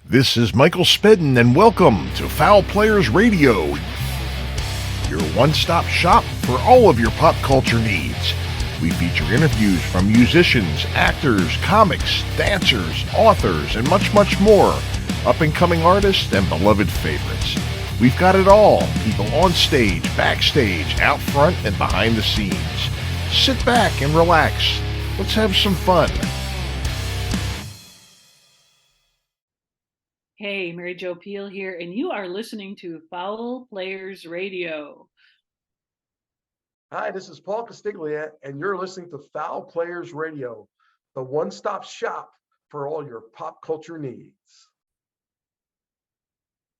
This is Michael Spedden, and welcome to Fowl Players Radio, your one-stop shop for all of your pop culture needs. We feature interviews from musicians, actors, comics, dancers, authors, and much, much more, up-and-coming artists and beloved favorites. We've got it all, people on stage, backstage, out front, and behind the scenes. Sit back and relax. Let's have some fun. Hey, Mary Jo Peel here, and you are listening to Fowl Players Radio. Hi, this is Paul Castiglia, and you're listening to Fowl Players Radio, the one-stop shop for all your pop culture needs.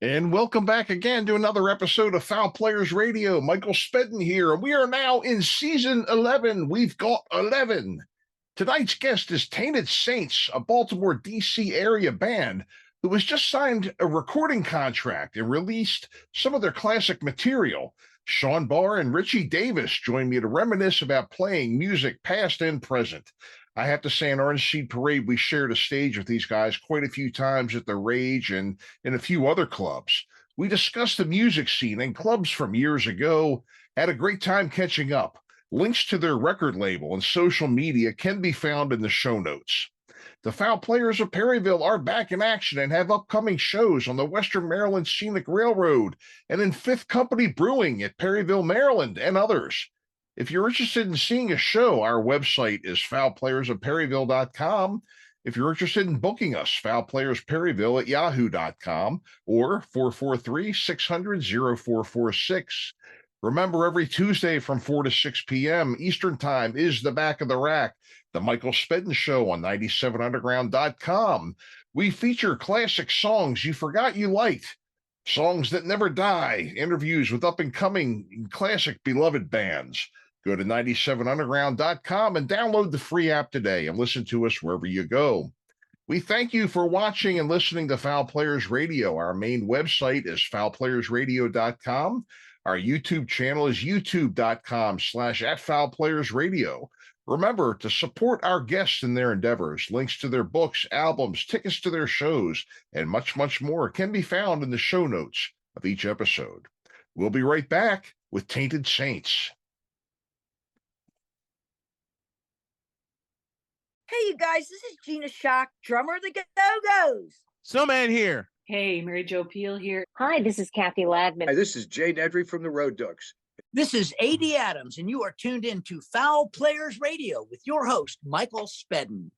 And welcome back again to another episode of Fowl Players Radio. Michael Spedden here. We are now in season 11. We've got 11. Tonight's guest is Tainted Saints, a Baltimore, D.C. area band who has just signed a recording contract and released some of their classic material. Sean Barr and Richie Davis join me to reminisce about playing music past and present. I have to say, in Orange Seed Parade, we shared a stage with these guys quite a few times at the Rage and in a few other clubs. We discussed the music scene and clubs from years ago, had a great time catching up. Links to their record label and social media can be found in the show notes. The Fowl Players of Perryville are back in action and have upcoming shows on the Western Maryland Scenic Railroad and in Fifth Company Brewing at Perryville, Maryland, and others. If you're interested in seeing a show, our website is fowlplayersofperryville.com. If you're interested in booking us, fowlplayersperryville at yahoo.com or 443-600-0446. Remember, every Tuesday from 4 to 6 p.m. Eastern Time is the Back of the Rack, the Michael Spedden Show on 97underground.com. We feature classic songs you forgot you liked, songs that never die, interviews with up-and-coming classic beloved bands. Go to 97underground.com and download the free app today and listen to us wherever you go. We thank you for watching and listening to Fowl Players Radio. Our main website is fowlplayersradio.com. Our YouTube channel is youtube.com/@FowlPlayersRadio. Remember to support our guests in their endeavors. Links to their books, albums, tickets to their shows, and much, much more can be found in the show notes of each episode. We'll be right back with Tainted Saints. Hey, you guys, this is Gina Shock, drummer of the Go-Go's. Snowman here. Hey, Mary Jo Peel here. Hi, this is Kathy Ladman. Hi, this is Jay Nedry from the Road Dogs. This is A.D. Adams, and you are tuned in to Fowl Players Radio with your host, Michael Spedden.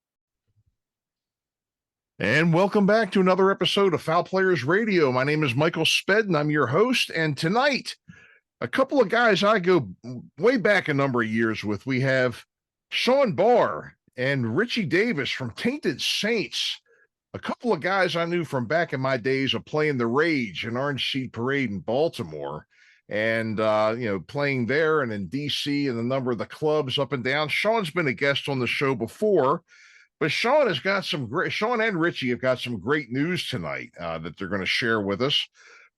And welcome back to another episode of Fowl Players Radio. My name is Michael Spedden. I'm your host. And tonight, a couple of guys I go way back a number of years with. We have Sean Barr and Richie Davis from Tainted Saints. A couple of guys I knew from back in my days of playing the Rage and Orange Seed Parade in Baltimore, and playing there and in DC and a number of the clubs up and down. Sean's been a guest on the show before, but Sean and Richie have got some great news tonight that they're going to share with us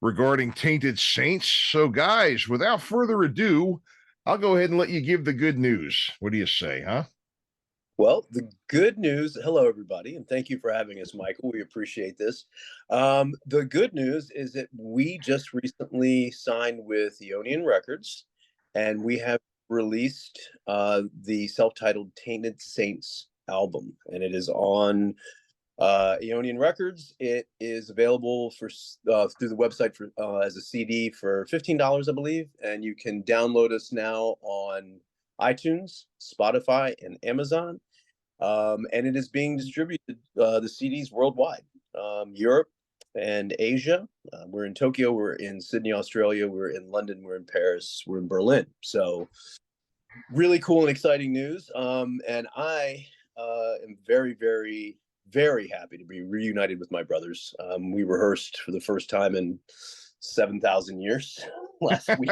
regarding Tainted Saints. So guys, without further ado, I'll go ahead and let you give the good news. What do you say, huh? Well, the good news, hello, everybody, and thank you for having us, Michael. We appreciate this. The good news is that we just recently signed with Ionian Records, and we have released the self-titled Tainted Saints album, and it is on Ionian Records. It is available for through the website for as a CD for $15, I believe, and you can download us now on iTunes, Spotify, and Amazon. And it is being distributed, the CDs worldwide, Europe and Asia. We're in Tokyo, we're in Sydney, Australia, we're in London, we're in Paris, we're in Berlin. So really cool and exciting news. And I am very, very, very happy to be reunited with my brothers. We rehearsed for the first time in 7,000 years last week.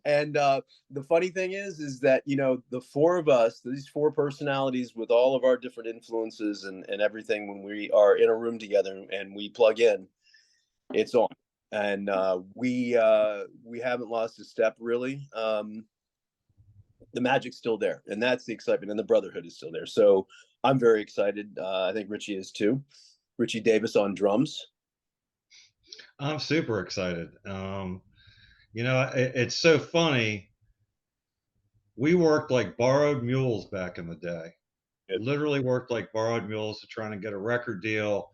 And the funny thing is that, the four of us, these four personalities with all of our different influences and everything, when we are in a room together and we plug in, it's on. And we haven't lost a step, really. The magic's still there, and that's the excitement, and the brotherhood is still there. So I'm very excited. I think Richie is too. Richie Davis on drums. I'm super excited. It's so funny. We worked like borrowed mules back in the day. Good. Literally worked like borrowed mules to trying to get a record deal.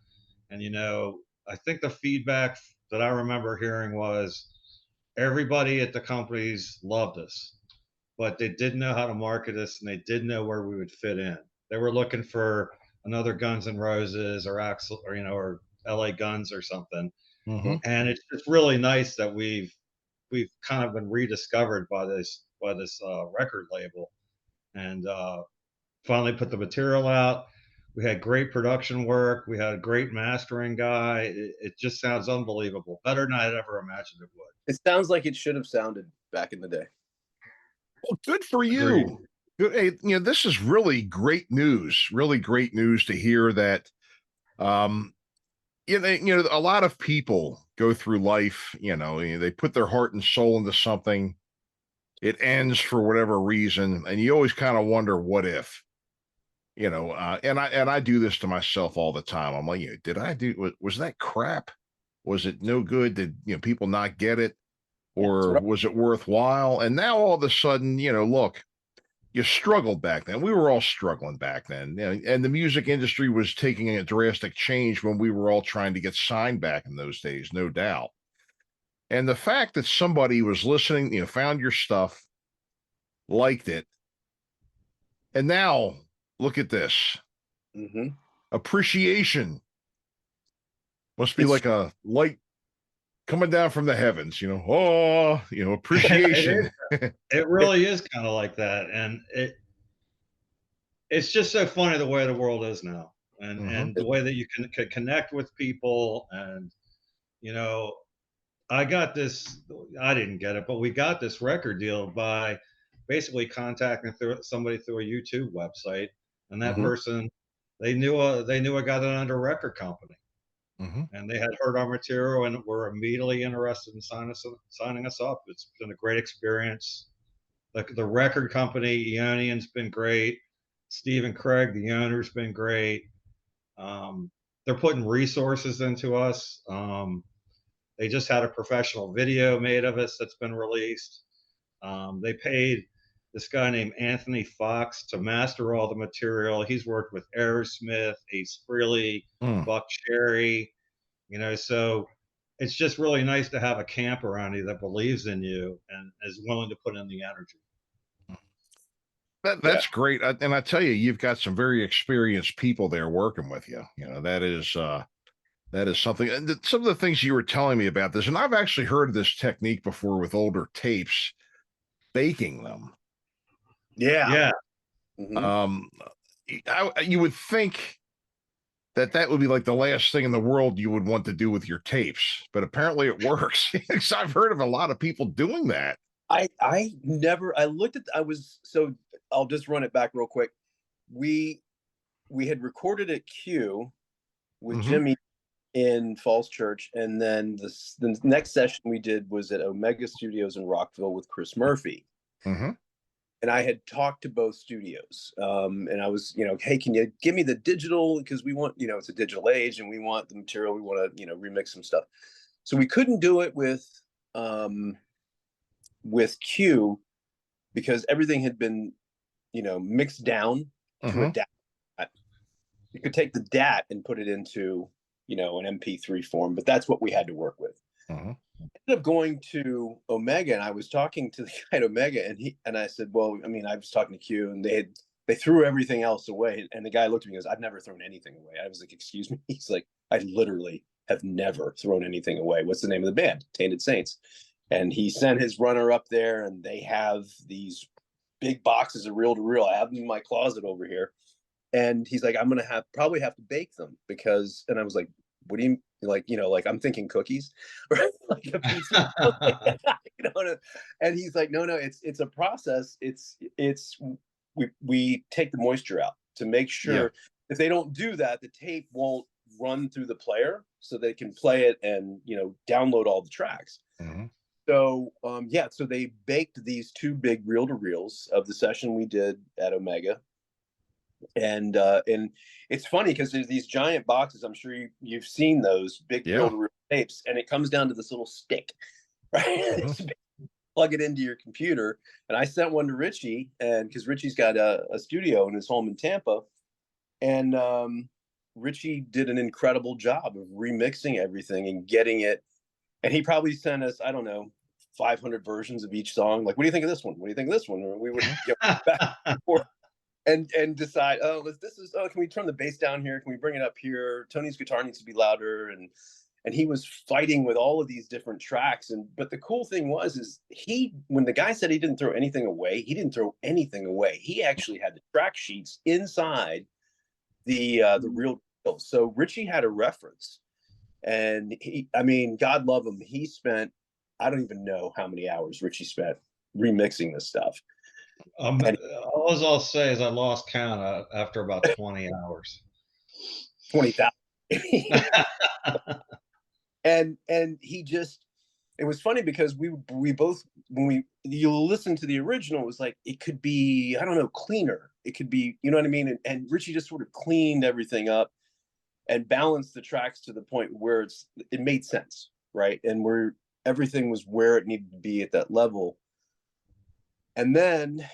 And I think the feedback that I remember hearing was everybody at the companies loved us, but they didn't know how to market us and they didn't know where we would fit in. They were looking for another Guns N' Roses or Axl or LA Guns or something. Mhm. And it's just really nice that we've kind of been rediscovered by this record label, and finally put the material out. We had great production work. We had a great mastering guy. It just sounds unbelievable, better than I'd ever imagined it would. It sounds like it should have sounded back in the day. Well, good for Agreed. you. Good. Hey, this is really great news. Really great news to hear that. A lot of people go through life. They put their heart and soul into something. It ends for whatever reason, and you always kind of wonder, what if? And I do this to myself all the time. I'm like, did I do? Was that crap? Was it no good? Did people not get it? Or was it worthwhile? And now all of a sudden, look, you struggled back then. We were all struggling back then. And the music industry was taking a drastic change when we were all trying to get signed back in those days, no doubt. And the fact that somebody was listening, found your stuff, liked it, and now look at this. Mm-hmm. Appreciation must be like a light coming down from the heavens, appreciation. It really is kind of like that, and it's just so funny the way the world is now, and the way that you can connect with people. And I got this. I didn't get it, but we got this record deal by basically contacting somebody through a YouTube website, and that person, they knew a guy that owned a record company. And they had heard our material and were immediately interested in signing us up. It's been a great experience. The record company, Eonion's been great. Steve and Craig, the owner's been great. They're putting resources into us. They just had a professional video made of us that's been released. They paid this guy named Anthony Fox to master all the material. He's worked with Aerosmith, Ace Frehley, Buck Cherry, so it's just really nice to have a camp around you that believes in you and is willing to put in the energy. That's great. And I tell you, you've got some very experienced people there working with you. That is something. And some of the things you were telling me about this, and I've actually heard of this technique before with older tapes, baking them. Yeah. You would think that would be like the last thing in the world you would want to do with your tapes, but apparently it works. I've heard of a lot of people doing that. I'll just run it back real quick. We had recorded at Q with Jimmy in Falls Church, and then the next session we did was at Omega Studios in Rockville with Chris Murphy. And I had talked to both studios, and I was, hey, can you give me the digital? Because we want, it's a digital age and we want the material. We want to, remix some stuff. So we couldn't do it with Q because everything had been, mixed down to a DAT. You could take the DAT and put it into, an MP3 form, but that's what we had to work with. I ended up going to Omega, and I was talking to the guy at Omega, and I said, well, I was talking to Q, and they threw everything else away. And the guy looked at me and goes, I've never thrown anything away. I was like, excuse me? He's like, I literally have never thrown anything away. What's the name of the band? Tainted Saints. And he sent his runner up there, and they have these big boxes of reel to reel. I have them in my closet over here. And he's like, I'm going to probably have to bake them and I was like, what do you I'm thinking cookies, or like a pizza. And he's like, no, it's a process. We take the moisture out to make sure if they don't do that, the tape won't run through the player so they can play it and, download all the tracks. So, so they baked these two big reel to reels of the session we did at Omega. And it's funny because there's these giant boxes. I'm sure you've seen those big Yeah. filled tapes, and it comes down to this little stick, right? Plug it into your computer. And I sent one to Richie, and because Richie's got a studio in his home in Tampa, and Richie did an incredible job of remixing everything and getting it. And he probably sent us, I don't know, 500 versions of each song. Like, what do you think of this one? What do you think of this one? And we would get back and forth and decide, oh, can we turn the bass down here? Can we bring it up here? Tony's guitar needs to be louder. And he was fighting with all of these different tracks. But the cool thing is when the guy said he didn't throw anything away, he didn't throw anything away. He actually had the track sheets inside the real deal. So Richie had a reference, and God love him. He spent, I don't even know how many hours Richie spent remixing this stuff. All I'll say is I lost count after about 20 hours. 20,000. And it was funny because we both, when you listen to the original, it was like, it could be, I don't know, cleaner. It could be, you know what I mean? And Richie just sort of cleaned everything up and balanced the tracks to the point where it made sense, right? And where everything was where it needed to be at that level. And then,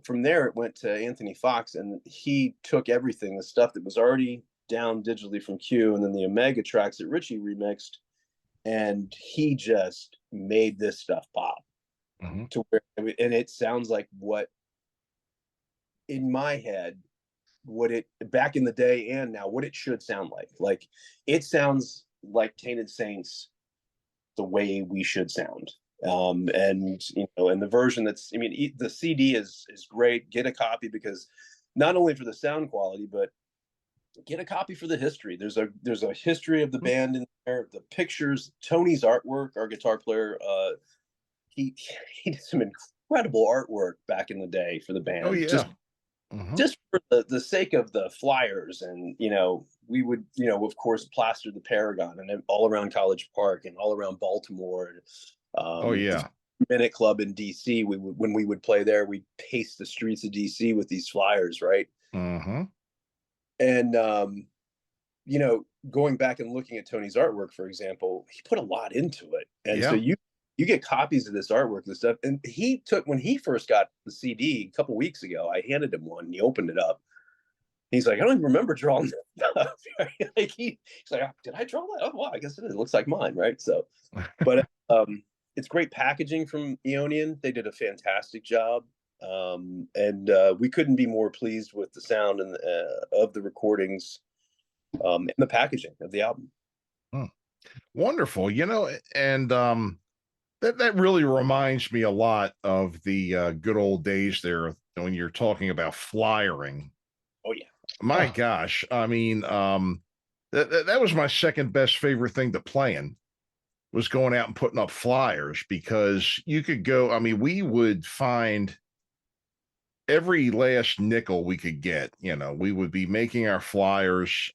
from there it went to Anthony Fox, and he took everything, the stuff that was already down digitally from Q, and then the Omega tracks that Richie remixed, and he just made this stuff pop to where, and it sounds like what, in my head, what it back in the day and now, what it should sound like. Like, it sounds like Tainted Saints the way we should sound. And the version the CD is great. Get a copy, because not only for the sound quality, but get a copy for the history. There's a history of the band in there, the pictures, Tony's artwork, our guitar player, he did some incredible artwork back in the day for the band. Oh yeah. Just for the sake of the flyers. And we would of course plaster the Paragon and all around College Park and all around Baltimore, and oh yeah, Minute Club in DC. When we would play there, we'd paste the streets of DC with these flyers, right? And going back and looking at Tony's artwork, for example, he put a lot into it. And so you get copies of this artwork, this stuff. And when he first got the CD a couple weeks ago, I handed him one and he opened it up. He's like, I don't even remember drawing that stuff. Like he's like, did I draw that? Oh, wow, I guess it is. It looks like mine, right? So, but it's great packaging from Eonian. They did a fantastic job. And we couldn't be more pleased with the sound and of the recordings and the packaging of the album. Wonderful. And that really reminds me a lot of the good old days there when you're talking about flyering. Oh yeah. My gosh. I mean, that was my second best favorite thing to playing, was going out and putting up flyers, because you could go, we would find every last nickel we could get. We would be making our flyers,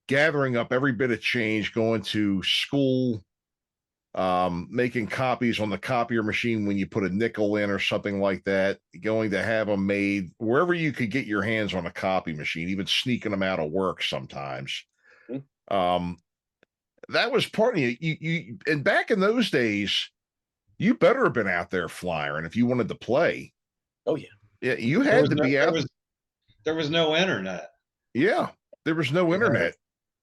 gathering up every bit of change, going to school, making copies on the copier machine when you put a nickel in or something like that, going to have them made wherever you could get your hands on a copy machine, even sneaking them out of work sometimes. That was part of you. And back in those days, you better have been out there flyering if you wanted to play. Oh yeah. Yeah, you had to be out. There was no internet. Yeah, there was no internet.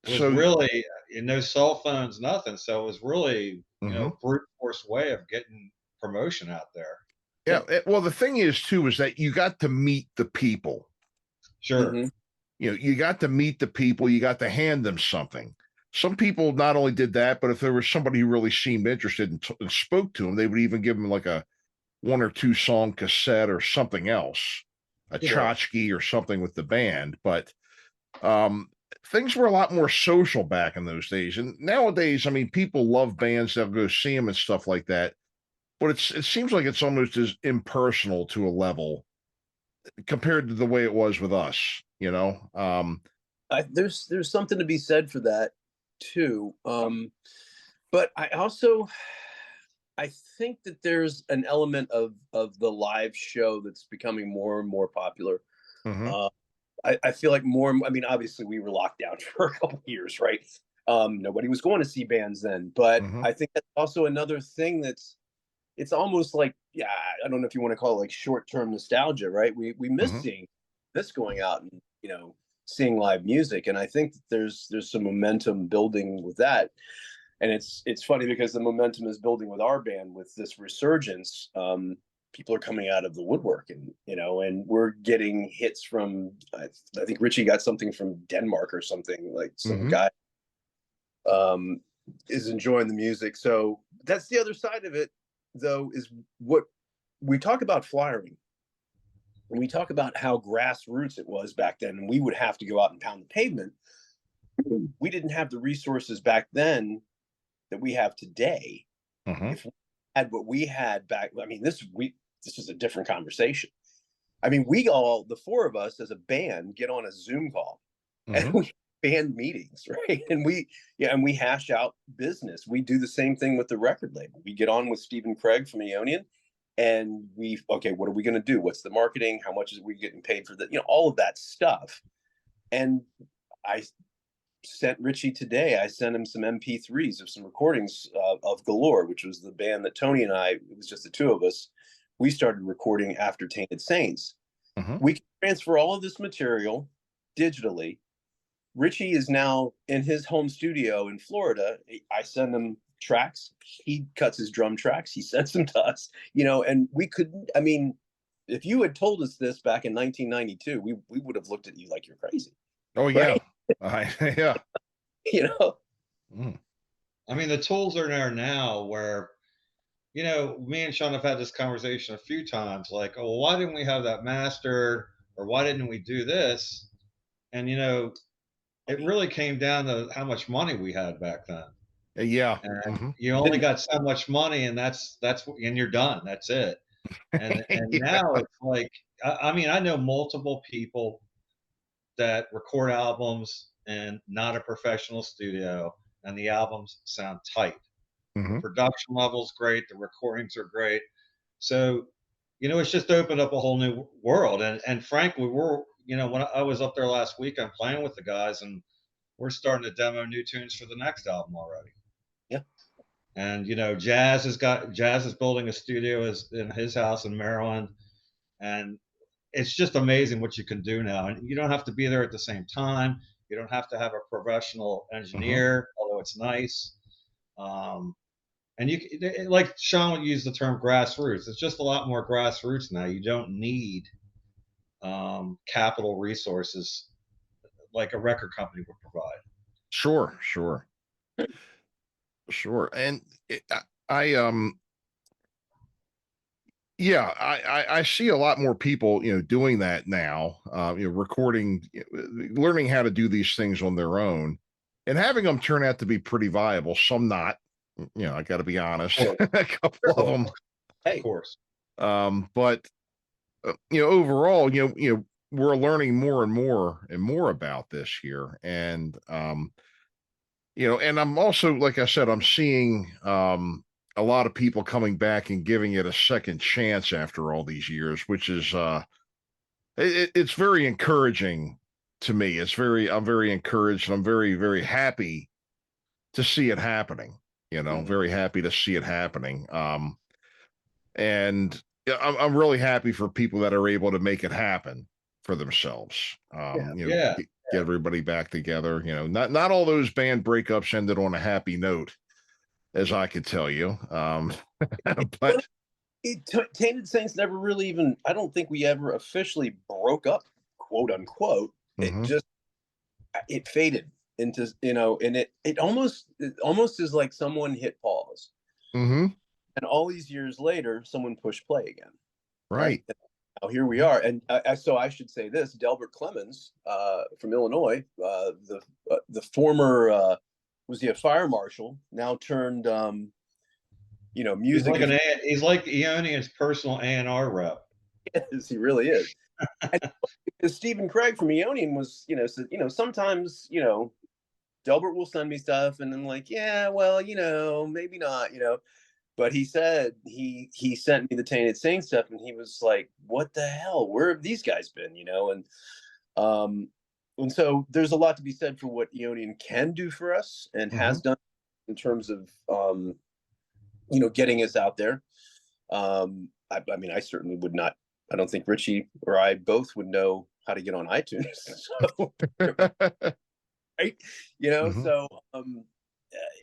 It was really no cell phones, nothing. So it was really, brute force way of getting promotion out there. Yeah. Well, the thing is too, is that you got to meet the people. Sure. You got to meet the people. You got to hand them something. Some people not only did that, but if there was somebody who really seemed interested and spoke to them, they would even give them like a 1 or 2 song cassette or something else, a tchotchke or something with the band. But things were a lot more social back in those days. And nowadays, people love bands, they'll go see them and stuff like that. But it seems like it's almost as impersonal to a level compared to the way it was with us, There's something to be said for that too. But I think that there's an element of the live show that's becoming more and more popular. Mhm. I feel like more. I mean, obviously, we were locked down for a couple of years, right? Nobody was going to see bands then, but Mhm. I think that's also another thing that's it's almost like, yeah, I don't know if you want to call it like short-term nostalgia, right? We miss Mhm. seeing this going out and seeing live music, and I think that there's some momentum building with that. And it's funny because the momentum is building with our band with this resurgence. People are coming out of the woodwork, and we're getting hits from I think Richie got something from Denmark or something, like some Mhm. guy is enjoying the music. So that's the other side of it, though, is what we talk about flyering. And we talk about how grassroots it was back then, and we would have to go out and pound the pavement. We didn't have the resources back then that we have today. Mhm. If we had what we had back, I mean, this is a different conversation. I mean, we all, the four of us as a band, get on a Zoom call and Mhm. we band meetings, right? And we hash out business. We do the same thing with the record label. We get on with Stephen Craig from Aeonian, and okay, what are we going to do? What's the marketing? How much is we getting paid for that? All of that stuff. And I sent Richie today. I sent him some MP3s of some recordings of Galore, which was the band that Tony and I. It was just the two of us. We started recording after Tainted Saints. Mhm. We can transfer all of this material digitally. Richie is now in his home studio in Florida. I send him tracks. He cuts his drum tracks. He sends them to us. And we couldn't. I mean, if you had told us this back in 1992, we would have looked at you like you're crazy, Oh yeah. right? Yeah. Mm. I mean, the tools are there now where, me and Sean have had this conversation a few times, like, oh, why didn't we have that master, or why didn't we do this? And it really came down to how much money we had back then. Yeah. And Mhm. you only got so much money, and and you're done. That's it. And Yeah. now it's like, I mean, I know multiple people that record albums in not a professional studio, and the albums sound tight. The Mhm. production level's great, the recordings are great. So, it's just opened up a whole new world. And frankly, when I was up there last week, I'm playing with the guys, and we're starting to demo new tunes for the next album already. Yeah. And Jazz is building a studio in his house in Maryland, and it's just amazing what you can do now. And you don't have to be there at the same time. You don't have to have a professional Mhm. engineer, although it's nice. Um, and like Sean would use the term grassroots. It's just a lot more grassroots now. You don't need capital resources like a record company would provide. Sure. Sure. Sure. And I yeah, I see a lot more people, doing that now, recording, learning how to do these things on their own and having them turn out to be pretty viable. Some not, I got to be honest, Sure. a couple of Sure. them. Of Hey, course. But overall, we're learning more and more about this here. And, and I'm also, like I said, I'm seeing, a lot of people coming back and giving it a second chance after all these years, which is it's very encouraging to me. I'm very encouraged, and I'm very, very happy to see it happening. Very happy to see it happening. And yeah, I'm really happy for people that are able to make it happen for themselves. Yeah. Yeah. Get everybody back together. Not all those band breakups ended on a happy note, as I could tell you. But Tainted Saints never really even, I don't think we ever officially broke up, quote unquote. mhm, It faded into, and it almost is like someone hit pause. mhm, And all these years later, someone pushed play again, right? right. And now here we are. And so I should say this: Delbert Clemens from Illinois, the former was he a fire marshal, now turned He's music. like he's like Eonian's personal A&R rep. Is he really is? And Stephen Craig from Eonian was, said, sometimes, Delbert will send me stuff, and I'm like, yeah, well, maybe not, But he said he sent me the Tainted Saints stuff, and he was like, "What the hell? Where have these guys been?" And so there's a lot to be said for what Eonian can do for us and has done in terms of getting us out there. I mean, I certainly would not. I don't think Richie or I both would know how to get on iTunes. So, right? So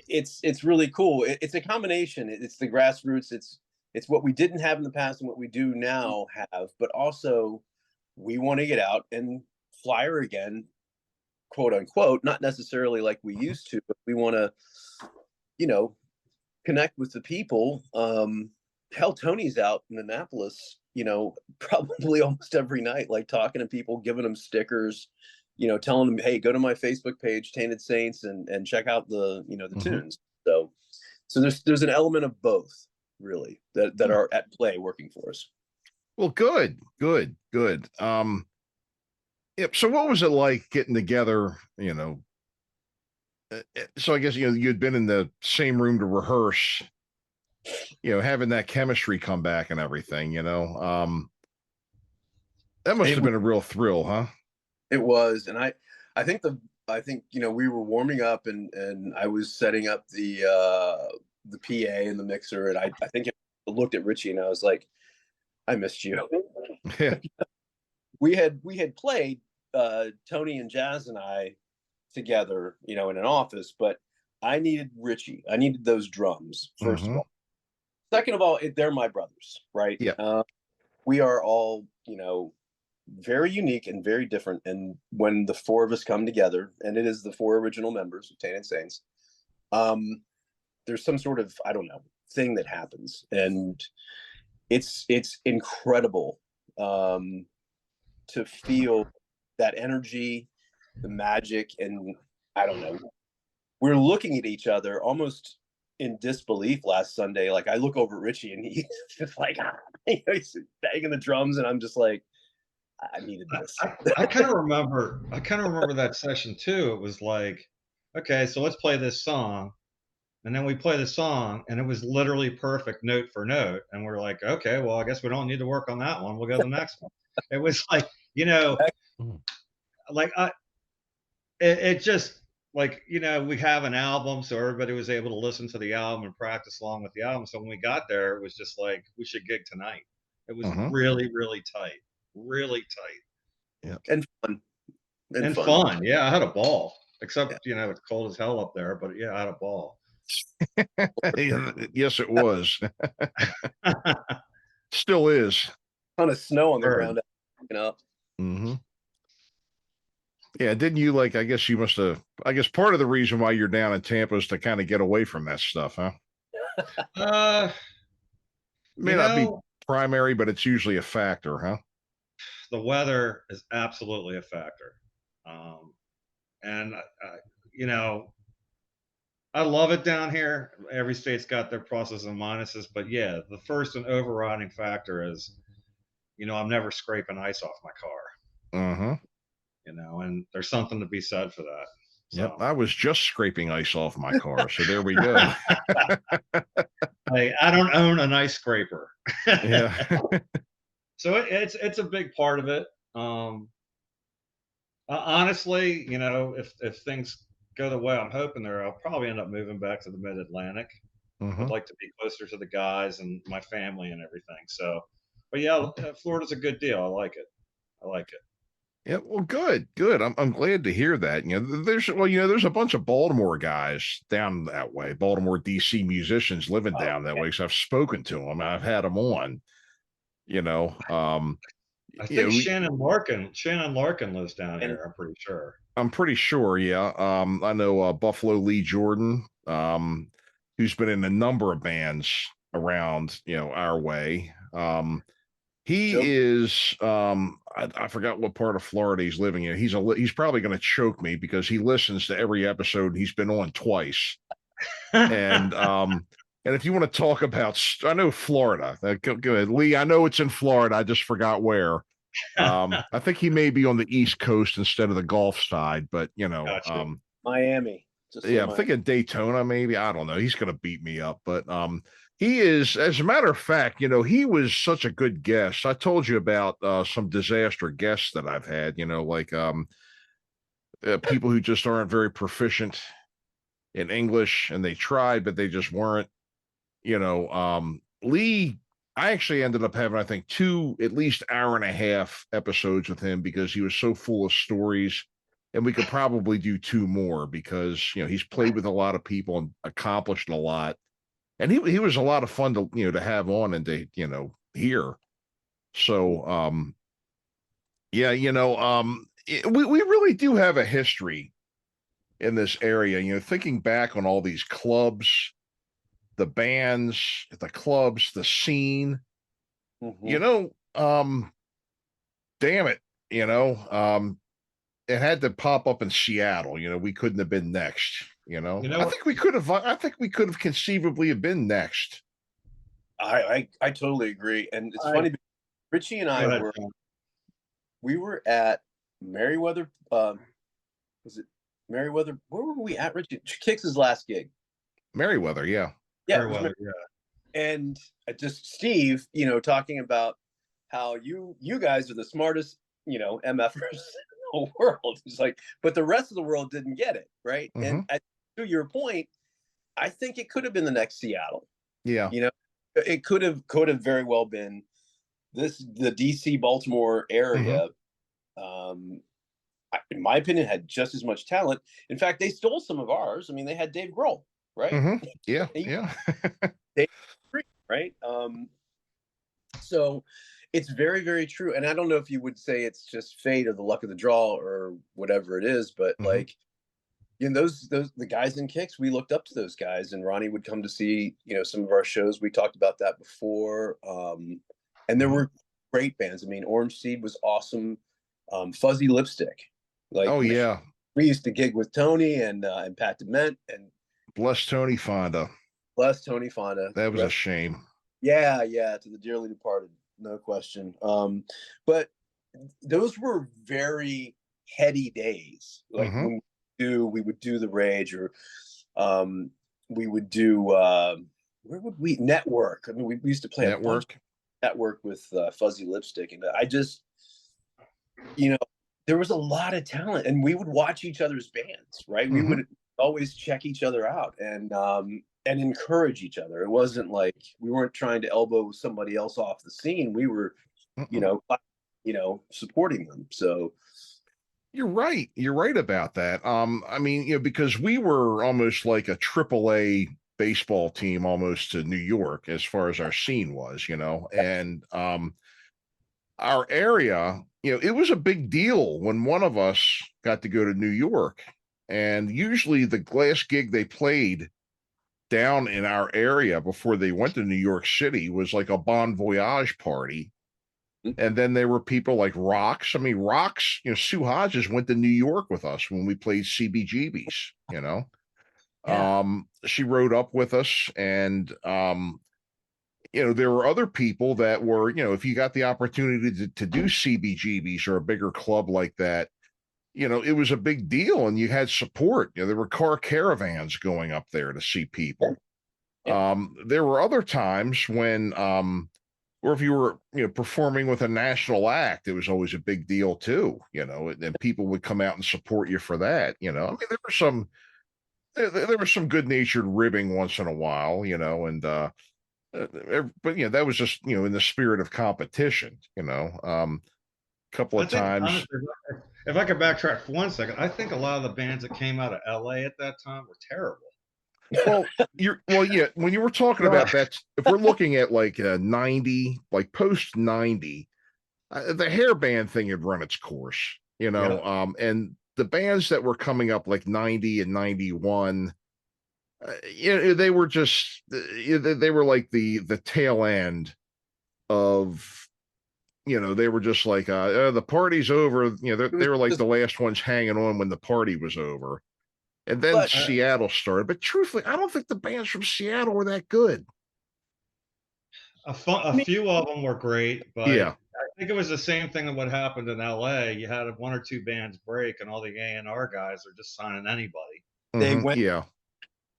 it's really cool. It's a combination. It's the grassroots. It's what we didn't have in the past and what we do now have, but also we want to get out and flyer again, quote unquote, not necessarily like we used to, but we want to, connect with the people. Hell, Tony's out in Annapolis, probably almost every night, like talking to people, giving them stickers, telling them, hey, go to my Facebook page, Tainted Saints, and check out the tunes. So there's an element of both, really, that are at play working for us. Well, good. Yep. So what was it like getting together, so I guess, you'd been in the same room to rehearse, having that chemistry come back and everything, that must have been a real thrill, huh? It was. And I think we were warming up and I was setting up the PA and the mixer. And I think I looked at Richie and I was like, I missed you. Yeah. We had played Tony and Jazz and I together, in an office, but I needed Richie. I needed those drums, first of all. Second of all, they're my brothers, right? Yeah. We are all, very unique and very different. And when the four of us come together, and it is the four original members of Tainted Saints, there's some sort of, I don't know, thing that happens. And it's incredible to feel that energy, the magic, and I don't know. We're looking at each other almost in disbelief last Sunday. Like I look over at Richie and he's just like, he's banging the drums, and I'm just like, I needed this. I kind of remember that session too. It was like, okay, so let's play this song. And then we play the song, and it was literally perfect note for note. And we're like, okay, well, I guess we don't need to work on that one. We'll go to the next one. It was like, like it just like, we have an album, so everybody was able to listen to the album and practice along with the album. So when we got there, it was just like, we should gig tonight. It was really, really tight. Really tight. Yeah. And fun. And fun. Yeah, I had a ball. Except, it's cold as hell up there, but yeah, I had a ball. Yes, it was. Still is. Ton of snow on the ground. Yeah, didn't you I guess you must have, part of the reason why you're down in Tampa is to kind of get away from that stuff, huh? May not be primary, but it's usually a factor, huh? The weather is absolutely a factor. And I love it down here. Every state's got their pluses and minuses, but yeah, the first and overriding factor is, I'm never scraping ice off my car. And there's something to be said for that. So. Yep, I was just scraping ice off my car, so there we go. I don't own an ice scraper. Yeah. So it's a big part of it. Honestly, if things go the way I'm hoping I'll probably end up moving back to the Mid-Atlantic. I'd like to be closer to the guys and my family and everything. So, but yeah, Florida's a good deal. I like it. Yeah, well, good. I'm glad to hear that. There's a bunch of Baltimore guys down that way, Baltimore, DC musicians living down that way. So I've spoken to them. I've had them on. I think Shannon Larkin lives down here. I'm pretty sure. Yeah. I know Buffalo Lee Jordan, who's been in a number of bands around, our way. He is, I forgot what part of Florida he's living in. He's probably going to choke me because he listens to every episode. He's been on twice. And if you want to talk about, I know Florida, go ahead, Lee. I know it's in Florida. I just forgot where. I think he may be on the East Coast instead of the Gulf side, but Miami. I'm thinking Daytona, maybe. I don't know. He's going to beat me up, but He is, as a matter of fact, he was such a good guest. I told you about some disaster guests that I've had, like people who just aren't very proficient in English and they tried, but they just weren't, Lee, I actually ended up having, I think, two at least hour and a half episodes with him because he was so full of stories. And we could probably do two more because, he's played with a lot of people and accomplished a lot. And he was a lot of fun to have on and to hear. So yeah, we really do have a history in this area. Thinking back on all these clubs, the bands, the clubs, the scene. Damn it, it had to pop up in Seattle. We couldn't have been next. I think we could have. I think we could have conceivably have been next. I totally agree, and it's funny. Richie and I we were at Merriweather. Was it Merriweather? Where were we at? Richie Kix's last gig. Merriweather, yeah. Merriweather, yeah. And just Steve, talking about how you guys are the smartest, MFers in the world. It's like, but the rest of the world didn't get it, right? Mm-hmm. And to your point, I think it could have been the next Seattle. Yeah. It could have very well been the DC Baltimore area. Mm-hmm. In my opinion, had just as much talent. In fact, they stole some of ours. I mean, they had Dave Grohl, right? Mm-hmm. Yeah. Yeah. Right. So it's very, very true. And I don't know if you would say it's just fate or the luck of the draw or whatever it is, but like, those the guys in Kicks, we looked up to those guys, and Ronnie would come to see, some of our shows. We talked about that before. And there were great bands. I mean, Orange Seed was awesome. Fuzzy Lipstick. Like, oh yeah. We used to gig with Tony and Pat Dement, and bless Tony Fonda. Bless Tony Fonda. That was a shame. Yeah, to the dearly departed, no question. But those were very heady days. Like when we would do the Rage, or we would do where would we Network? I mean, we used to play Network with Fuzzy Lipstick, and I just, there was a lot of talent, and we would watch each other's bands, right? We would always check each other out and encourage each other. It wasn't like we weren't trying to elbow somebody else off the scene. We were, supporting them. So you're right. You're right about that. I mean, because we were almost like a AAA baseball team almost to New York as far as our scene was, and our area, it was a big deal when one of us got to go to New York. And usually the last gig they played down in our area before they went to New York City was like a Bon Voyage party. And then there were people like Rox. I mean, Rox, Sue Hodges went to New York with us when we played CBGBs, She rode up with us, and there were other people that were, if you got the opportunity to do CBGBs or a bigger club like that, it was a big deal, and you had support. There were car caravans going up there to see people. There were other times when, or if you were, performing with a national act, it was always a big deal too, and people would come out and support you for that. I mean, there was some good-natured ribbing once in a while, and but that was just in the spirit of competition. Couple of times. Honestly, if I could backtrack for 1 second, I think a lot of the bands that came out of LA at that time were terrible. Well, yeah. When you were talking about that, if we're looking at like 90, like post 90, the hair band thing had run its course, and the bands that were coming up like 90 and 91. They were just they were like the tail end of, they were just like the party's over. They were like the last ones hanging on when the party was over, and then Seattle started. But truthfully, I don't think the bands from Seattle were that good. A few of them were great, but yeah, I think it was the same thing that what happened in LA. You had one or two bands break, and all the A&R guys are just signing anybody. They went. Yeah.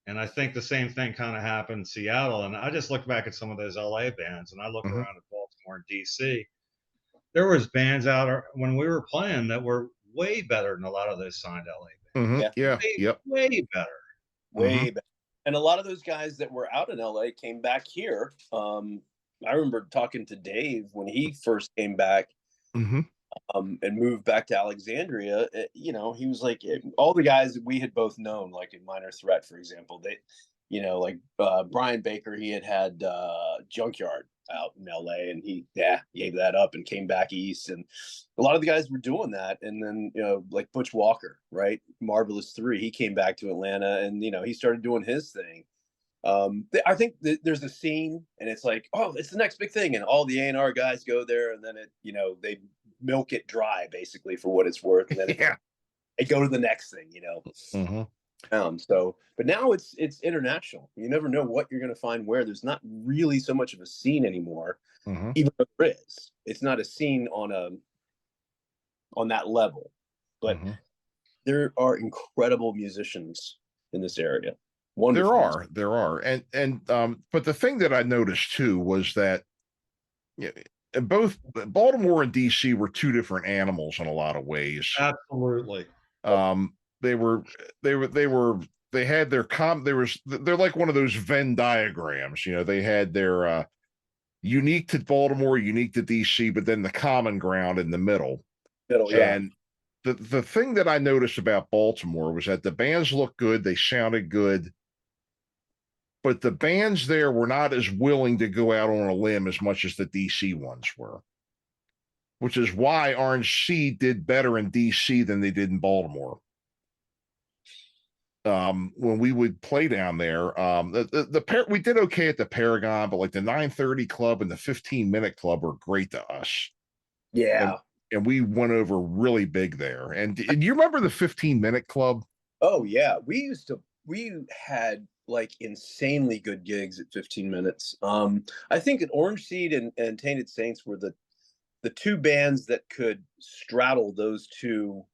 And I think the same thing kind of happened in Seattle. And I just look back at some of those LA bands, and I look around at Baltimore and DC. There was bands out when we were playing that were way better than a lot of those signed LA bands. Way better. Way better. And a lot of those guys that were out in LA came back here. I remember talking to Dave when he first came back and moved back to Alexandria. You know, he was like, all the guys that we had both known, like in Minor Threat, for example, they, you know, like Brian Baker, he had Junkyard out in LA, and he gave that up and came back east. And a lot of the guys were doing that. And then, you know, like Butch Walker, right? Marvelous 3, he came back to Atlanta, and, you know, he started doing his thing. I think there's a scene, and it's like, oh, it's the next big thing, and all the A&R guys go there, and then it, you know, they milk it dry basically for what it's worth, and then they go to the next thing, you know. So, but now it's international. You never know what you're going to find where. There's not really so much of a scene anymore, even though there is. It's not a scene on that level, but there are incredible musicians in this area. Wonderful. There are, and but the thing that I noticed too was that both Baltimore and DC were two different animals in a lot of ways. Absolutely. They had their they're like one of those Venn diagrams, you know. They had their unique to Baltimore, unique to DC, but then the common ground in the middle. And the thing that I noticed about Baltimore was that the bands looked good, they sounded good, but the bands there were not as willing to go out on a limb as much as the DC ones were, which is why Orange Seed did better in DC than they did in Baltimore. When we would play down there, we did okay at the Paragon, but like the 9:30 Club and the 15-minute Club were great to us. And we went over really big there. And you remember the 15-minute Club? Oh yeah, we had like insanely good gigs at 15 minutes. I think that Orange Seed and Tainted Saints were the two bands that could straddle those two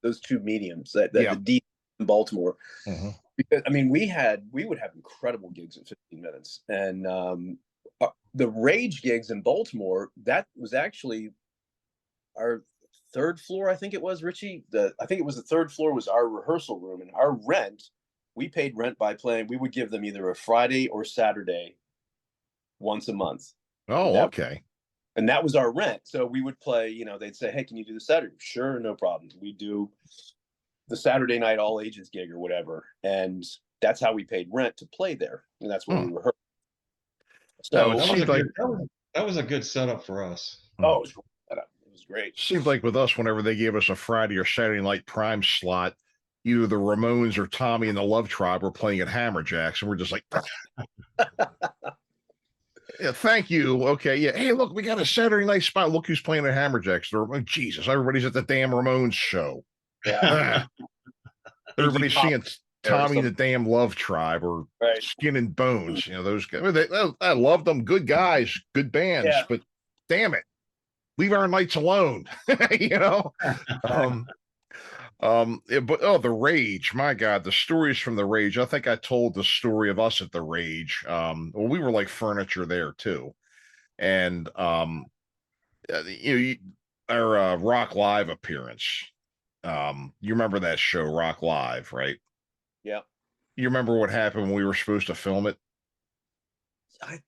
mediums, the deep in Baltimore. Because I mean, we would have incredible gigs at 15 minutes, and the Rage gigs in Baltimore, that was actually our third floor. I think it was, Richie. I think it was the third floor was our rehearsal room, and our rent. We paid rent by playing. We would give them either a Friday or Saturday once a month. Oh, okay. And that was our rent. So we would play, you know, they'd say, hey, can you do the Saturday? Sure, no problem. We do the Saturday night all ages gig or whatever. And that's how we paid rent to play there. And that's when we rehearsed. So that was a good setup for us. Oh, it was great. Seems like with us, whenever they gave us a Friday or Saturday night prime slot, either the Ramones or Tommy and the Love Tribe were playing at Hammerjacks, and we're just like, yeah, thank you. Okay, yeah. Hey, look, we got a Saturday night spot. Look who's playing at Hammerjacks. Oh, Jesus, everybody's at the damn Ramones show. Yeah. Everybody's seeing Tommy and the damn Love Tribe or Skin and Bones. You know, those guys. I love them. Good guys, good bands, but damn it, leave our nights alone. You know. But the Rage, my God, the stories from the Rage. I think I told the story of us at the Rage. Well, we were like furniture there too. And our Rock Live appearance. You remember that show, Rock Live, right? Yeah. You remember what happened when we were supposed to film it? I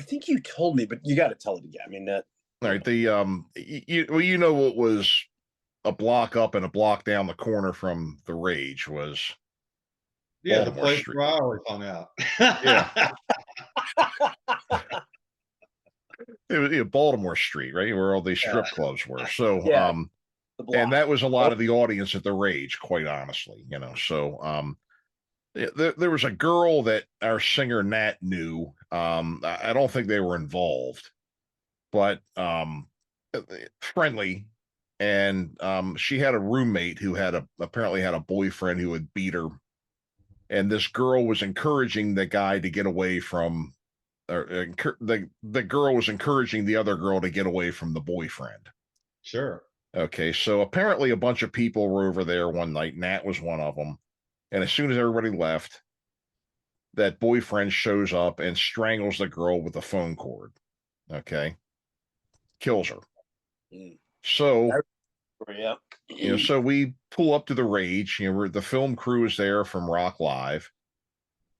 think you told me, but you got to tell it again. I mean, that. All right. You know what was a block up and a block down the corner from the Rage was the place where I always hung out. It was Baltimore Street, right, where all these strip clubs were. So and that was a lot of the audience at the Rage, quite honestly, you know. So there was a girl that our singer Nat knew. I don't think they were involved, but friendly. And she had a roommate who apparently had a boyfriend who would beat her, and this girl was encouraging the guy to get away from, the girl was encouraging the other girl to get away from the boyfriend. Sure. Okay, so apparently a bunch of people were over there one night. Nat was one of them, And as soon as everybody left, that boyfriend shows up and strangles the girl with the phone cord. Okay. Kills her. So, Yeah. so we pull up to the Rage. The film crew is there from Rock Live.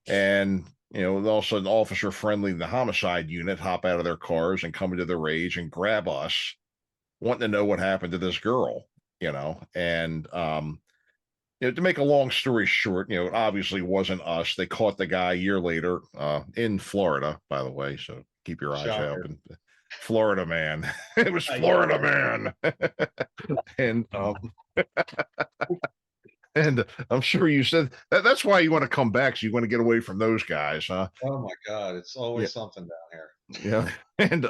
And, all of a sudden, Officer Friendly and the homicide unit hop out of their cars and come into the Rage and grab us, wanting to know what happened to this girl, and, to make a long story short, it obviously wasn't us. They caught the guy a year later in Florida, by the way. So keep your eyes open. Florida man. It was Florida man. And and I'm sure you said that's why you want to come back. So you want to get away from those guys, huh? Oh my God. It's always something down here. Yeah. And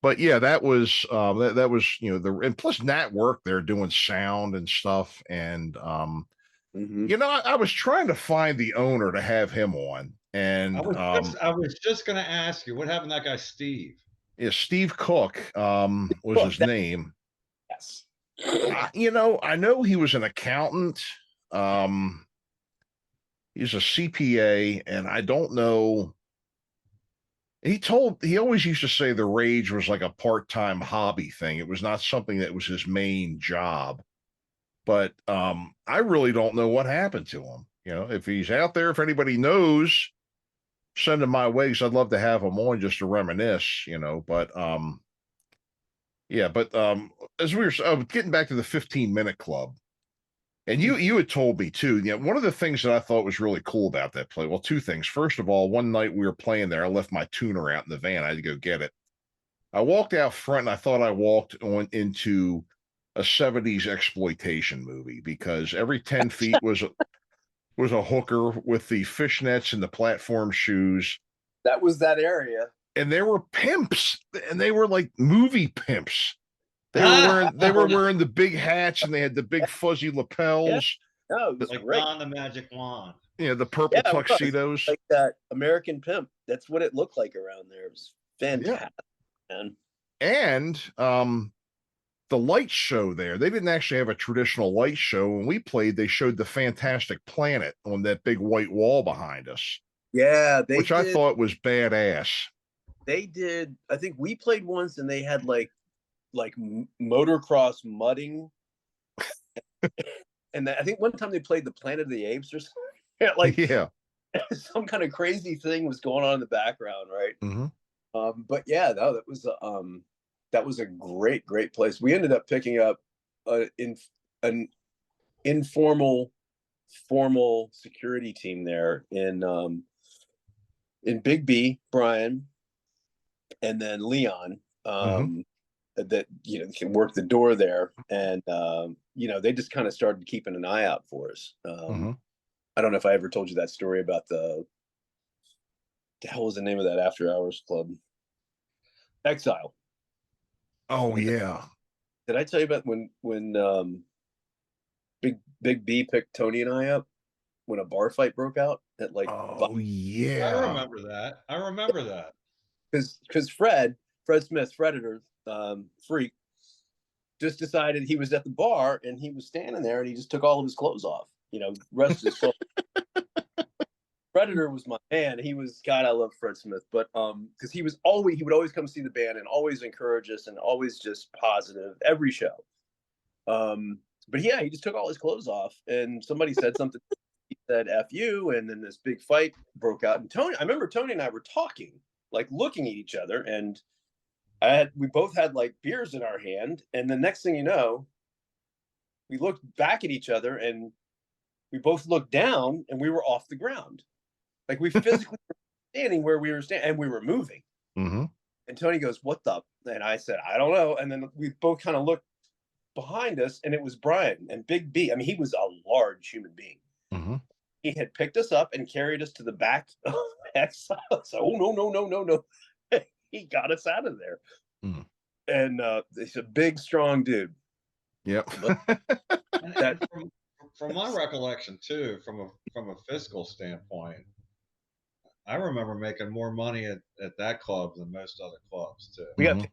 but yeah, that was that was and plus Nat worked there doing sound and stuff. And I was trying to find the owner to have him on. And I was just gonna ask you, what happened to that guy Steve? Yeah, Steve Cook was his name. Yes. I know he was an accountant. He's a CPA, and I don't know. He always used to say the Rage was like a part-time hobby thing. It was not something that was his main job. But I really don't know what happened to him. If he's out there, if anybody knows, send him my way, because I'd love to have him on just to reminisce, But as we were getting back to the 15-minute club, and you had told me too, one of the things that I thought was really cool about that play, well, two things. First of all, one night we were playing there, I left my tuner out in the van. I had to go get it. I walked out front, and I thought I walked into a 70s exploitation movie, because every 10 feet was a hooker with the fishnets and the platform shoes. That was that area. And there were pimps, and they were like movie pimps. They were wearing the big hats, and they had the big fuzzy lapels. Yeah. No, it was like great. Don the Magic Wand. The purple tuxedos. Like that American Pimp. That's what it looked like around there. It was fantastic, man. And the light show there, they didn't actually have a traditional light show. When we played, they showed the Fantastic Planet on that big white wall behind us. Yeah, which I thought was badass. They did. I think we played once, and they had like motocross mudding, and I think one time they played the Planet of the Apes or something. Some kind of crazy thing was going on in the background, right? Mm-hmm. But yeah, no, that was a great place. We ended up picking up an informal, formal security team there in Big B, Brian, and then Leon, that can work the door there, and they just kind of started keeping an eye out for us. I don't know if I ever told you that story about the hell was the name of that after hours club? Exile. Oh yeah. Did I tell you about when Big B picked Tony and I up when a bar fight broke out at like? Oh yeah. I remember that. Because Fred Smith, Predator, freak, just decided he was at the bar, and he was standing there, and he just took all of his clothes off. Rest of his clothes. Predator was my man. He was, God, I love Fred Smith, but because he would always come see the band and always encourage us and always just positive every show. But yeah, he just took all his clothes off, and somebody said something. He said "F you," and then this big fight broke out. And I remember Tony and I were talking, like looking at each other, and we both had like beers in our hand, and the next thing you know, we looked back at each other, and we both looked down, and we were off the ground. Like we physically were standing where we were standing, and we were moving. Mm-hmm. And Tony goes, "What the?" And I said, "I don't know." And then we both kind of looked behind us, and it was Brian and Big B. I mean, he was a large human being. Mm-hmm. He had picked us up and carried us to the back of Exile. So, no. He got us out of there. Mm. And he's a big, strong dude. Yep. From my recollection too, from a fiscal standpoint, I remember making more money at that club than most other clubs too. We got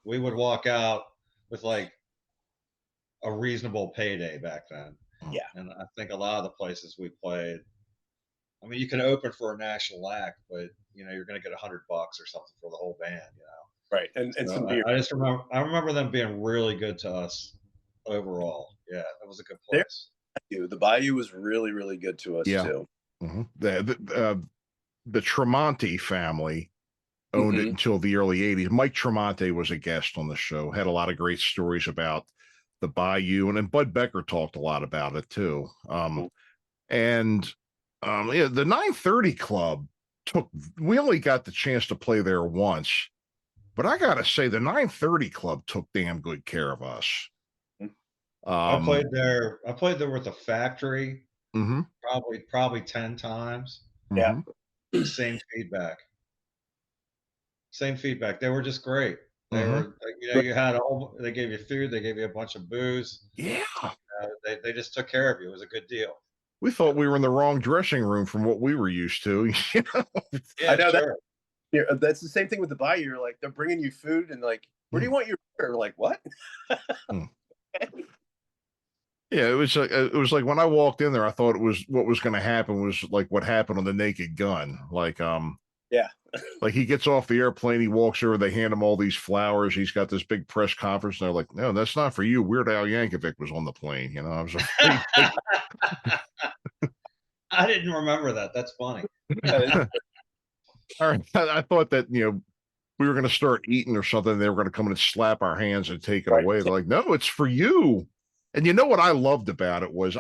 we would walk out with like a reasonable payday back then. Yeah. And I think a lot of the places we played, I mean, you can open for a national act, but you're going to get $100 or something for the whole band. Right. And So some beer. I just remember them being really good to us overall. Yeah, that was a good There- place. The Bayou was really, really good to us Yeah. too. The Tremonti family owned it Mhm. until the early 80s. Mike Tremonti was a guest on the show, had a lot of great stories about the Bayou, and then Bud Becker talked a lot about it too. And the 930 Club we only got the chance to play there once, but I gotta say the 930 Club took damn good care of us. I played there with the Factory Mhm, probably 10 times. Yeah. mhm, Same feedback. Same feedback. They were just great. They mhm. were, they gave you food, they gave you a bunch of booze. Yeah. They just took care of you. It was a good deal. We thought we were in the wrong dressing room from what we were used to. Yeah, I know that. sure. Yeah, that's the same thing with the Bayou. You're like, they're bringing you food and like, where do you want your beer? Like, what? Yeah, it was like when I walked in there, I thought what was going to happen was like what happened on the Naked Gun. Yeah. Like he gets off the airplane, he walks over, they hand him all these flowers. He's got this big press conference, and they're like, "No, that's not for you." Weird Al Yankovic was on the plane. I was afraid. I didn't remember that. That's funny. All right, I thought that we were going to start eating or something. They were going to come in and slap our hands and take it Right. away. They're like, "No, it's for you." And you know what I loved about it was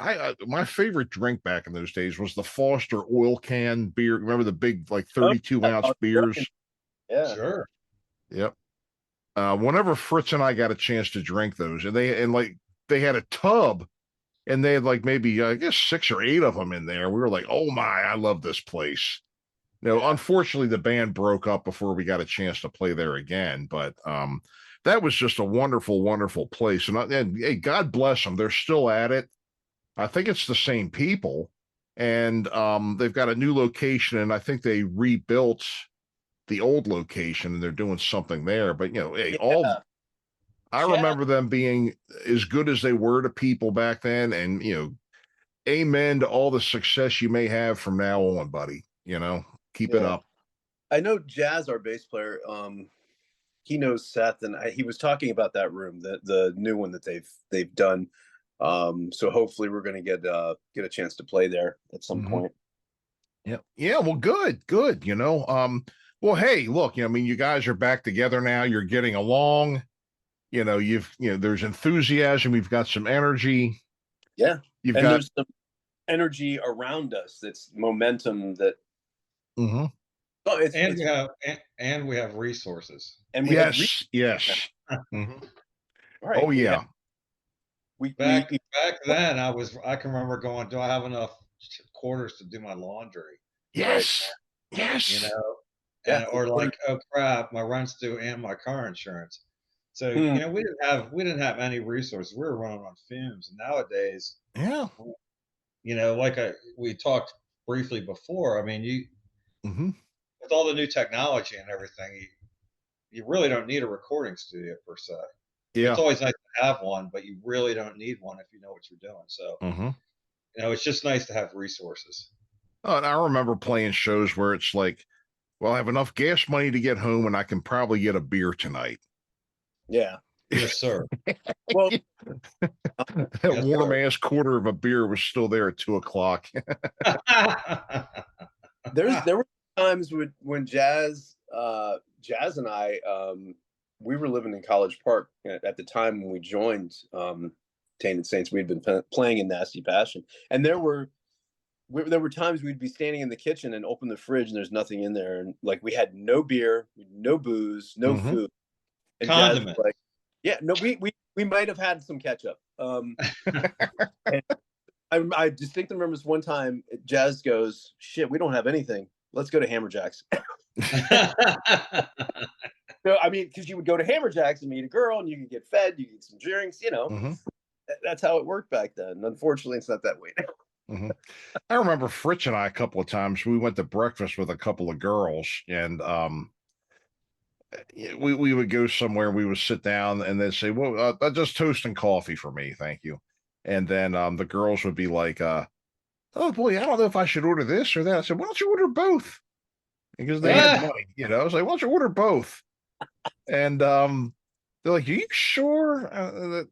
my favorite drink back in those days was the Foster oil can beer. Remember the big 32-ounce beers? Yeah. Sure. Yep. Whenever Fritz and I got a chance to drink those, and they had a tub, and they had maybe I guess 6 or 8 of them in there. We were like, "Oh my, I love this place." Unfortunately, the band broke up before we got a chance to play there again. But that was just a wonderful, wonderful place. And hey, God bless them. They're still at it. I think it's the same people. And they've got a new location, and I think they rebuilt the old location, and they're doing something there. But hey, I remember them being as good as they were to people back then. And amen to all the success you may have from now on, buddy. Keep it up. I know Jazz, our bass player, he knows Seth, and he was talking about that room, the new one that they've done. So hopefully we're going to get a chance to play there at some point. Yeah. Well, good. Well, hey, look, I mean, you guys are back together now. You're getting along. There's enthusiasm. We've got some energy. Yeah. There's some energy around us. That's momentum that. Mm-hmm. Oh, we have resources. And yes. Mm-hmm. Right. Oh yeah. Back then, I can remember going, "Do I have enough quarters to do my laundry?" Yes. Right. Yes. Or like, "Oh crap, my rent's due and my car insurance." So we didn't have any resources. We were running on fumes. And nowadays, we talked briefly before. I mean, with all the new technology and everything, you really don't need a recording studio per se. Yeah. It's always nice to have one, but you really don't need one if you know what you're doing. So, it's just nice to have resources. Oh, and I remember playing shows where it's like, well, I have enough gas money to get home, and I can probably get a beer tonight. Yeah. Yes, sir. Well, that warm ass quarter of a beer was still there at 2:00. There were times when Jazz and I we were living in College Park at the time when we joined Tainted Saints. We'd been playing in Nasty Passion, and there were times we'd be standing in the kitchen and open the fridge and there's nothing in there, and we had no beer, no booze, no food, and condiment. Jazz we might have had some ketchup. I distinctly remember this one time, Jazz goes, "Shit, we don't have anything. Let's go to Hammer Jacks." So, I mean, because you would go to Hammer Jacks and meet a girl, and you could get fed, you could get some drinks, That's how it worked back then. Unfortunately, it's not that way now. I remember Fritz and I a couple of times, we went to breakfast with a couple of girls, and we would go somewhere, we would sit down, and they'd say, "Well, just toast and coffee for me, thank you." And then the girls would be like, oh boy, I don't know if I should order this or that. I said, why don't you order both? Because they had money, you know. I was like, why don't you order both? And they're like, are you sure?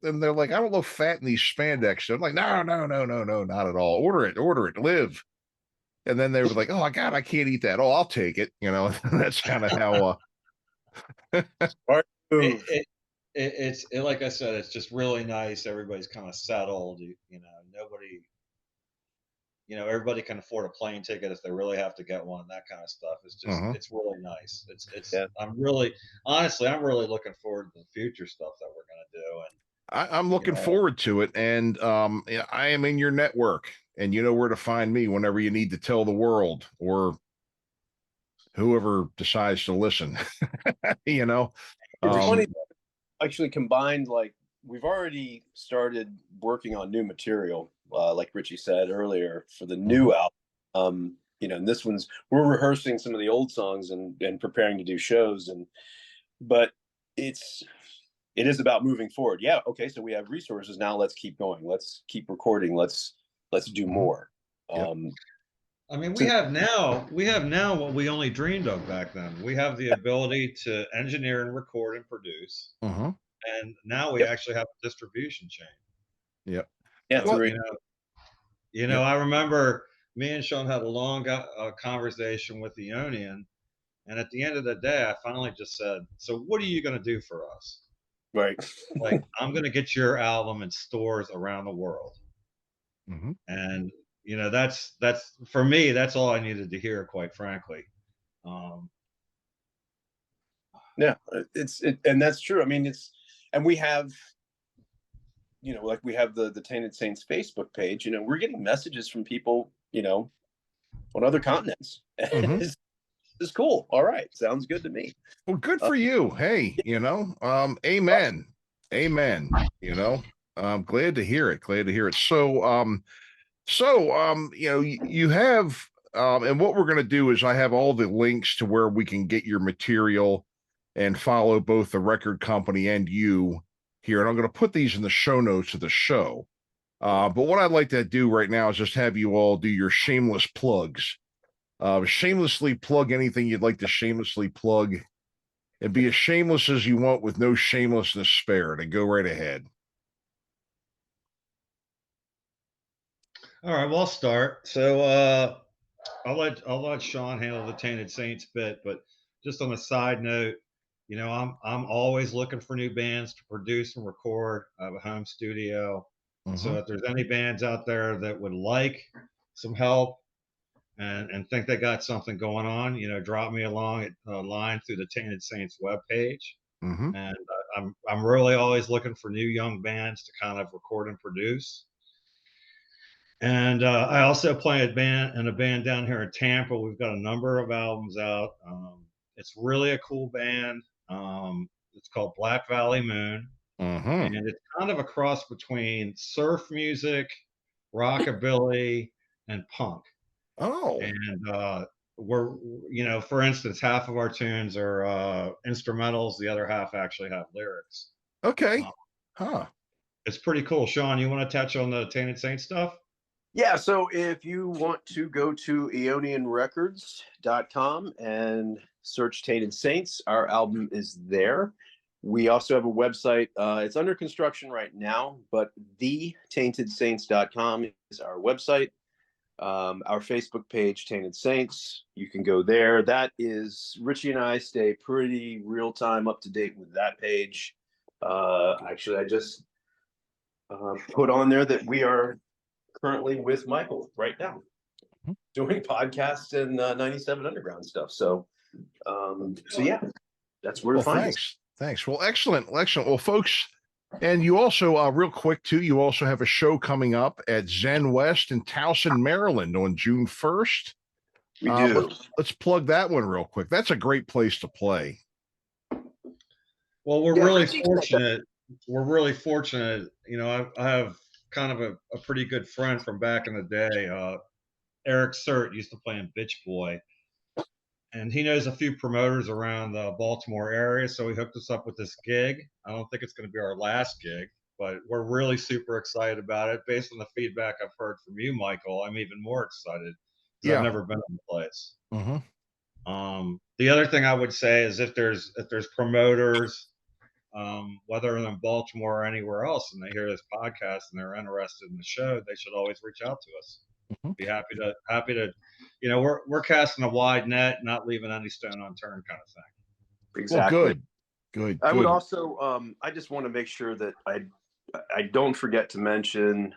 And they're like, I don't look fat in these spandex. So I'm like, no, no, no, no, no, not at all. Order it, live. And then they were like, oh my God, I can't eat that. Oh, I'll take it. You know, that's kind of how Smart It, move. it's like I said, it's just really nice. Everybody's kind of settled. You know, nobody, you know, everybody can afford a plane ticket if they really have to get one. That kind of stuff. It's just, uh-huh. it's really nice. It's. Yeah. I'm really, honestly, I'm really looking forward to the future stuff that we're gonna do. And I'm you looking know, forward to it. And yeah, I am in your network, and you know where to find me whenever you need to tell the world or whoever decides to listen. You know, It's funny, appreciate actually combined, like we've already started working on new material, like Richie said earlier, for the new album. You know, and this one's we're rehearsing some of the old songs and preparing to do shows, but it is about moving forward. Yeah, okay, so we have resources now. Let's keep going. Let's keep recording. Let's do more. Yep. I mean, we have now what we only dreamed of back then. We have the ability to engineer and record and produce, Uh-huh. and now we Yep. actually have a distribution chain. Yep. Yeah, So, it's you know, I remember me and Sean had a long conversation with the Onion, and at the end of the day, I finally just said, "So, what are you going to do for us?" right. Like, I'm going to get your album in stores around the world, Mhm. and you know, that's for me. That's all I needed to hear, quite frankly. Um, Yeah, and that's true. I mean, and we have, you know, like we have the Tainted Saints Facebook page. You know, we're getting messages from people, you know, on other continents. Mhm. It's cool. All right, sounds good to me. Well, good Uh, for you. Hey, you know, amen. Amen. You know, I'm glad to hear it. Glad to hear it. You know, you have and what we're going to do is I have all the links to where we can get your material and follow both the record company and you here. And I'm going to put these in the show notes of the show. But what I'd like to do right now is just have you all do your shameless plugs. Shamelessly plug anything you'd like to shamelessly plug and be as shameless as you want with no shamelessness spared. And go right ahead. all right, well, I'll start. So, I'll let Sean handle the Tainted Saints bit, but just on a side note, you know, I'm always looking for new bands to produce and record. I have a home studio, so if there's any bands out there that would like some help and think they got something going on, you know, drop me a line through the Tainted Saints webpage. Mm-hmm. And I'm really always looking for new young bands to kind of record and produce. And I also play in a band down here in Tampa. We've got a number of albums out. It's really a cool band. It's called Black Valley Moon, Mm-hmm. and it's kind of a cross between surf music, rockabilly, and punk. Oh, And we're, you know, for instance, half of our tunes are instrumentals. The other half actually have lyrics. okay. Uh, Huh. it's pretty cool. Sean, you want to touch on the Tainted Saint stuff? Yeah, so if you want to go to eonianrecords.com and search Tainted Saints, our album is there. We also have a website. It's under construction right now, but thetaintedsaints.com is our website. Our Facebook page, Tainted Saints, you can go there. That is, Richie and I stay pretty real time up to date with that page. Actually, I just put on there that we are currently with Michael right now, doing podcasts and 97 Underground stuff. So yeah, that's where to Well, find us. thanks. Thanks. Well, excellent. Excellent. Well, folks, and you also, real quick, too, you also have a show coming up at Zen West in Towson, Maryland on June 1st. We do. Let's plug that one real quick. That's a great place to play. Well, we're Yeah, really Richie- fortunate. We're really fortunate. You know, I have kind of a pretty good friend from back in the day. Eric Surt used to play in Bitch Boy, and he knows a few promoters around the Baltimore area. So he hooked us up with this gig. I don't think it's going to be our last gig, but we're really super excited about it. Based on the feedback I've heard from you, Michael, I'm even more excited because I've never been in the place. The other thing I would say is if there's promoters, whether in Baltimore or anywhere else, and they hear this podcast and they're interested in the show, they should always reach out to us. Be happy to, we're casting a wide net, not leaving any stone unturned, kind of thing. Exactly. Well, good. I would also, I just want to make sure that I don't forget to mention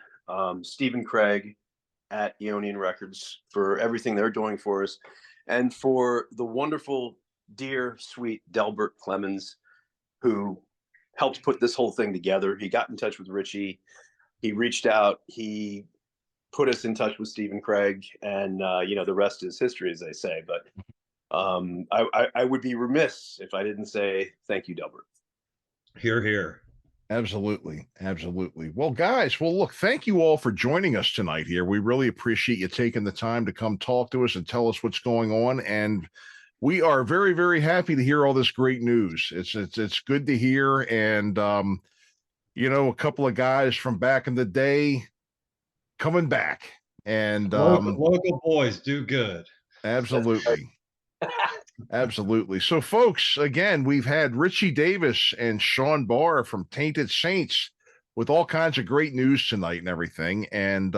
Stephen Craig at Eonian Records for everything they're doing for us, and for the wonderful, dear, sweet Delbert Clemens, who helped put this whole thing together. He got in touch with Richie. He reached out. He put us in touch with Stephen Craig, and the rest is history, as they say. But I would be remiss if I didn't say thank you, Delbert. Hear, hear. Absolutely. Well, guys, look, thank you all for joining us tonight here. We really appreciate you taking the time to come talk to us and tell us what's going on. And we are very, very happy to hear all this great news. It's good to hear. And, a couple of guys from back in the day coming back. And local boys do good. Absolutely. Absolutely. So, folks, again, we've had Richie Davis and Sean Barr from Tainted Saints with all kinds of great news tonight and everything. And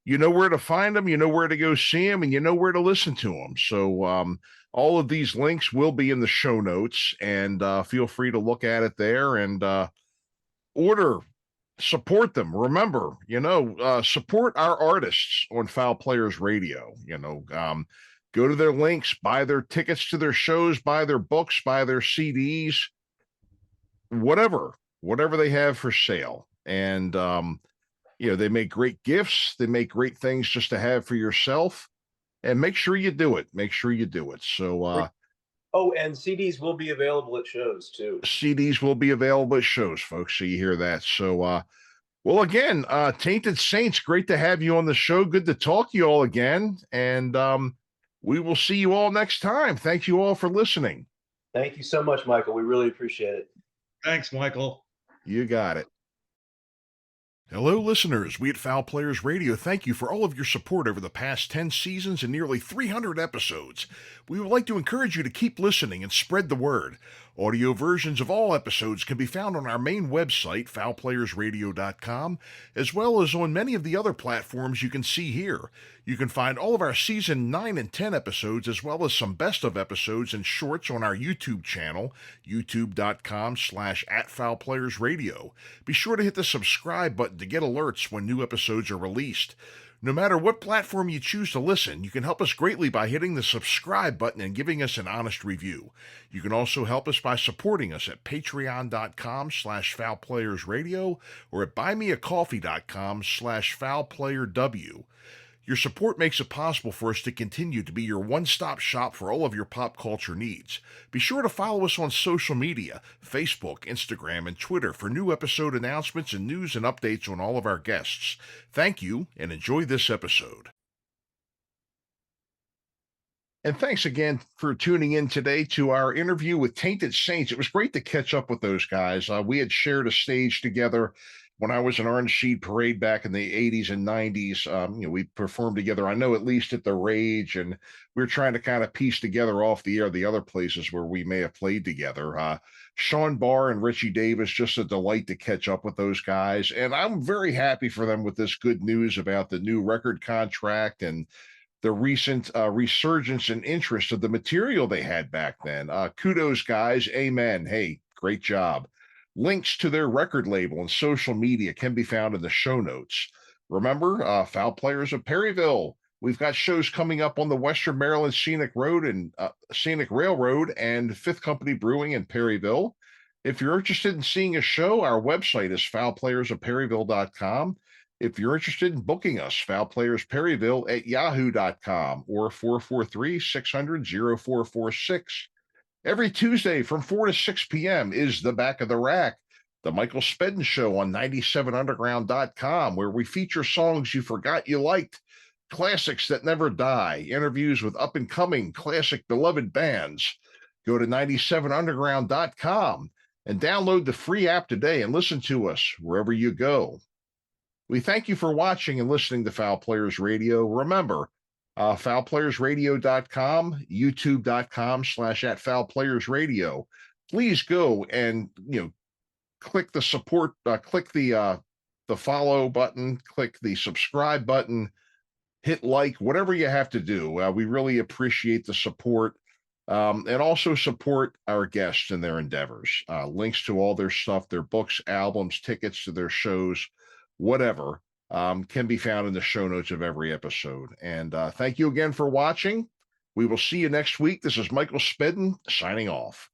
you know where to find them, you know where to go see them, and you know where to listen to them. So all of these links will be in the show notes, and feel free to look at it there and order, support them. Remember, support our artists on Foul Players Radio. Go to their links, buy their tickets to their shows, buy their books, buy their CDs, whatever they have for sale. And, they make great gifts. They make great things just to have for yourself. And make sure you do it. So, and CDs will be available at shows too. CDs will be available at shows, folks. So you hear that. So, well, again, Tainted Saints, great to have you on the show. Good to talk to you all again. And, we will see you all next time. Thank you all for listening. Thank you so much, Michael. We really appreciate it. Thanks, Michael. You got it. Hello, listeners. We at Foul Players Radio thank you for all of your support over the past 10 seasons and nearly 300 episodes. We would like to encourage you to keep listening and spread the word. Audio versions of all episodes can be found on our main website, foulplayersradio.com, as well as on many of the other platforms you can see here. You can find all of our Season 9 and 10 episodes, as well as some best-of episodes and shorts on our YouTube channel, youtube.com/@foulplayersradio. Be sure to hit the subscribe button to get alerts when new episodes are released. No matter what platform you choose to listen, you can help us greatly by hitting the subscribe button and giving us an honest review. You can also help us by supporting us at patreon.com/foulplayersradio or at buymeacoffee.com/foulplayerw. Your support makes it possible for us to continue to be your one-stop shop for all of your pop culture needs. Be sure to follow us on social media, Facebook, Instagram, and Twitter for new episode announcements and news and updates on all of our guests. Thank you, and enjoy this episode. And thanks again for tuning in today to our interview with Tainted Saints. It was great to catch up with those guys. We had shared a stage together when I was in Orange Sheet Parade back in the 80s and 90s. We performed together, I know, at least at the Rage, and we were trying to kind of piece together off the air the other places where we may have played together. Sean Barr and Richie Davis, just a delight to catch up with those guys. And I'm very happy for them with this good news about the new record contract and the recent resurgence and interest of the material they had back then. Kudos, guys. Amen. Hey, great job. Links to their record label and social media can be found in the show notes. Remember, Foul Players of Perryville. We've got shows coming up on the Western Maryland Scenic Road and Scenic Railroad and Fifth Company Brewing in Perryville. If you're interested in seeing a show, our website is foulplayersofperryville.com. If you're interested in booking us, foulplayersperryville@yahoo.com or 443-600-0446. Every Tuesday from 4 to 6 p.m. is The Back of the Rack, the Michael Spedden Show on 97underground.com, where we feature songs you forgot you liked, classics that never die, interviews with up-and-coming classic beloved bands. Go to 97underground.com. and download the free app today and listen to us wherever you go. We thank you for watching and listening to Fowl Players Radio. Remember, foulplayersradio.com, youtube.com/@foulplayersradio. Please go and, click the support, click the follow button, click the subscribe button, hit like, whatever you have to do. We really appreciate the support, and also support our guests in their endeavors. Links to all their stuff, their books, albums, tickets to their shows, whatever, can be found in the show notes of every episode. And thank you again for watching. We will see you next week. This is Michael Spedden signing off.